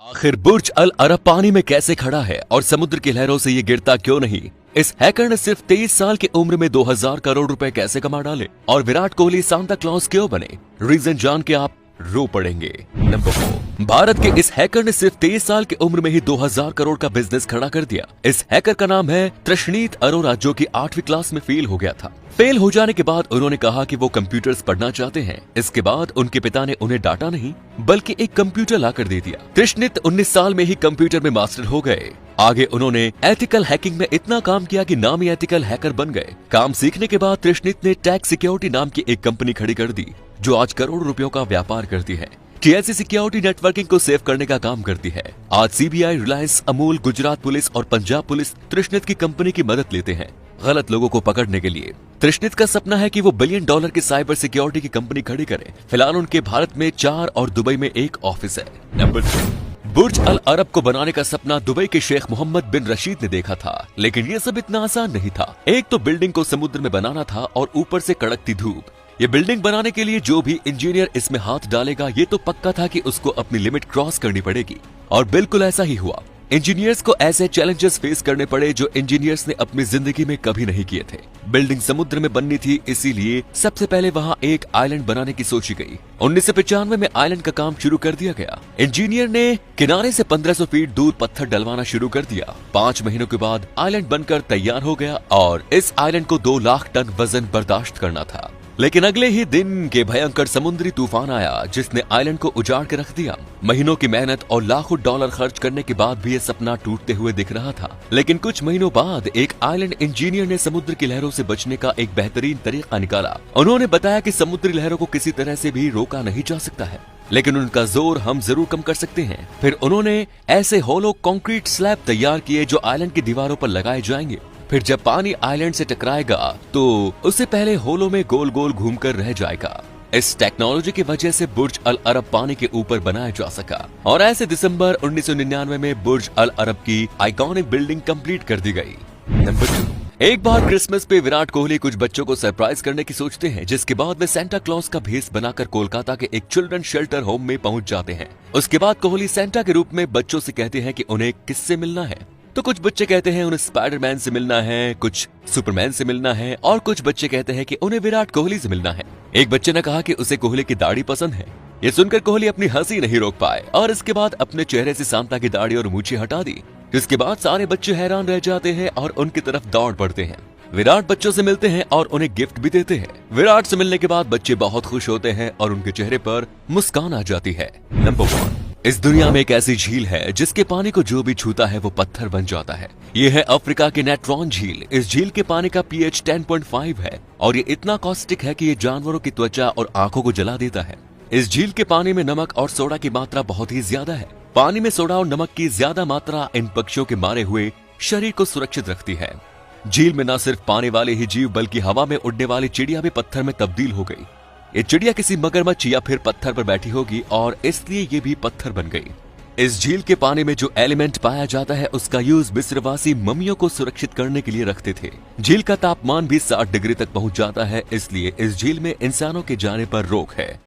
आखिर बुर्ज अल अरब पानी में कैसे खड़ा है और समुद्र की लहरों से ये गिरता क्यों नहीं? इस हैकर ने सिर्फ 23 साल की उम्र में 2000 करोड़ रुपए कैसे कमा डाले और विराट कोहली सांता क्लॉज क्यों बने? रीजन जान के आप रो पड़ेंगे। नंबर 4, भारत के इस हैकर ने सिर्फ 23 साल की उम्र में ही 2000 करोड़ का बिजनेस खड़ा कर दिया। इस हैकर का नाम है तृष्णीत अरोरा, जो कि 8वीं क्लास में फेल हो गया था। फेल हो जाने के बाद उन्होंने कहा कि वो कंप्यूटर्स पढ़ना चाहते हैं। इसके बाद उनके पिता ने उन्हें डांटा नहीं बल्कि एक कंप्यूटर लाकर दे दिया। तृष्णीत 19 साल में ही कंप्यूटर में मास्टर हो गए। आगे उन्होंने एथिकल हैकिंग में इतना काम किया कि नामी एथिकल हैकर बन गए। काम सीखने के बाद तृष्णीत ने टैग सिक्योरिटी नाम की एक कंपनी खड़ी कर दी, जो आज करोड़ों रुपयों का व्यापार करती है। टीएलसी सिक्योरिटी नेटवर्किंग को सेव करने का काम करती है। आज सीबीआई, रिलायंस, अमूल, गुजरात पुलिस और पंजाब पुलिस तृष्णीत की कंपनी की मदद लेते हैं गलत लोगों को पकड़ने के लिए। तृष्णीत का सपना है कि वो $1 बिलियन की साइबर सिक्योरिटी की कंपनी खड़ी करे। फिलहाल उनके भारत में 4 और दुबई में 1 ऑफिस है। नंबर 3, बुर्ज अल अरब को बनाने का सपना दुबई के शेख मोहम्मद बिन रशीद ने देखा था, लेकिन ये सब इतना आसान नहीं था। एक तो बिल्डिंग को समुद्र में बनाना था और ऊपर से कड़कती धूप। ये बिल्डिंग बनाने के लिए जो भी इंजीनियर इसमें हाथ डालेगा, ये तो पक्का था कि उसको अपनी लिमिट क्रॉस करनी पड़ेगी। और बिल्कुल ऐसा ही हुआ। इंजीनियर्स को ऐसे चैलेंजेस फेस करने पड़े जो इंजीनियर्स ने अपनी जिंदगी में कभी नहीं किए थे। बिल्डिंग समुद्र में बननी थी, इसीलिए सबसे पहले वहां एक आइलैंड बनाने की सोची गई। 1995 में आइलैंड का काम शुरू कर दिया गया। इंजीनियर ने किनारे से 1500 फीट दूर पत्थर डलवाना शुरू कर दिया। 5 महीनों के बाद आइलैंड बनकर तैयार हो गया और इस आइलैंड को 2 लाख टन वजन बर्दाश्त करना था। लेकिन अगले ही दिन के भयंकर समुद्री तूफान आया, जिसने आइलैंड को उजाड़ के रख दिया। महीनों की मेहनत और लाखों डॉलर खर्च करने के बाद भी ये सपना टूटते हुए दिख रहा था। लेकिन कुछ महीनों बाद एक आइलैंड इंजीनियर ने समुद्र की लहरों से बचने का एक बेहतरीन तरीका निकाला। उन्होंने बताया कि समुद्री लहरों को किसी तरह से भी रोका नहीं जा सकता है, लेकिन उनका जोर हम जरूर कम कर सकते हैं। फिर उन्होंने ऐसे होलो कंक्रीट स्लैब तैयार किए जो आइलैंड की दीवारों पर लगाए जाएंगे। फिर जब पानी आइलैंड से टकराएगा तो उससे पहले होलो में गोल गोल घूमकर रह जाएगा। इस टेक्नोलॉजी की वजह से बुर्ज अल अरब पानी के ऊपर बनाया जा सका और ऐसे दिसंबर 1999 में बुर्ज अल अरब की आइकॉनिक बिल्डिंग कंप्लीट कर दी गई। नंबर 2, एक बार क्रिसमस पे विराट कोहली कुछ बच्चों को सरप्राइज करने की सोचते हैं, जिसके बाद वे सेंटा क्लॉज का भेस बनाकर कोलकाता के एक चिल्ड्रन शेल्टर होम में पहुंच जाते हैं। उसके बाद कोहली सेंटा के रूप में बच्चों से कहते हैं कि उन्हें किससे मिलना है। तो कुछ बच्चे कहते हैं उन्हें स्पाइडरमैन से मिलना है, कुछ सुपरमैन से मिलना है और कुछ बच्चे कहते हैं कि उन्हें विराट कोहली से मिलना है। एक बच्चे ने कहा कि उसे कोहली की दाढ़ी पसंद है। ये सुनकर कोहली अपनी हंसी नहीं रोक पाए और इसके बाद अपने चेहरे से सांता की दाढ़ी और मूछें हटा दी। जिसके बाद सारे बच्चे हैरान रह जाते हैं और उनकी तरफ दौड़ पड़ते हैं। विराट बच्चों से मिलते हैं और उन्हें गिफ्ट भी देते हैं। विराट से मिलने के बाद बच्चे बहुत खुश होते हैं और उनके चेहरे पर मुस्कान आ जाती है। नंबर 1, इस दुनिया में एक ऐसी झील है जिसके पानी को जो भी छूता है वो पत्थर बन जाता है। ये है अफ्रीका की नेट्रॉन झील। इस झील के पानी का pH 10.5 है और ये इतना कॉस्टिक है कि ये जानवरों की त्वचा और आंखों को जला देता है। इस झील के पानी में नमक और सोडा की मात्रा बहुत ही ज्यादा है। पानी में सोडा और नमक की ज्यादा मात्रा इन पक्षियों के मारे हुए शरीर को सुरक्षित रखती है। झील में न सिर्फ पानी वाले ही जीव बल्कि हवा में उड़ने वाली चिड़िया भी पत्थर में तब्दील हो गई। ये चिड़िया किसी मगरमच्छ या फिर पत्थर पर बैठी होगी और इसलिए ये भी पत्थर बन गई। इस झील के पानी में जो एलिमेंट पाया जाता है उसका यूज मिस्रवासी मम्मियों को सुरक्षित करने के लिए रखते थे। झील का तापमान भी 60 डिग्री तक पहुंच जाता है, इसलिए इस झील में इंसानों के जाने पर रोक है।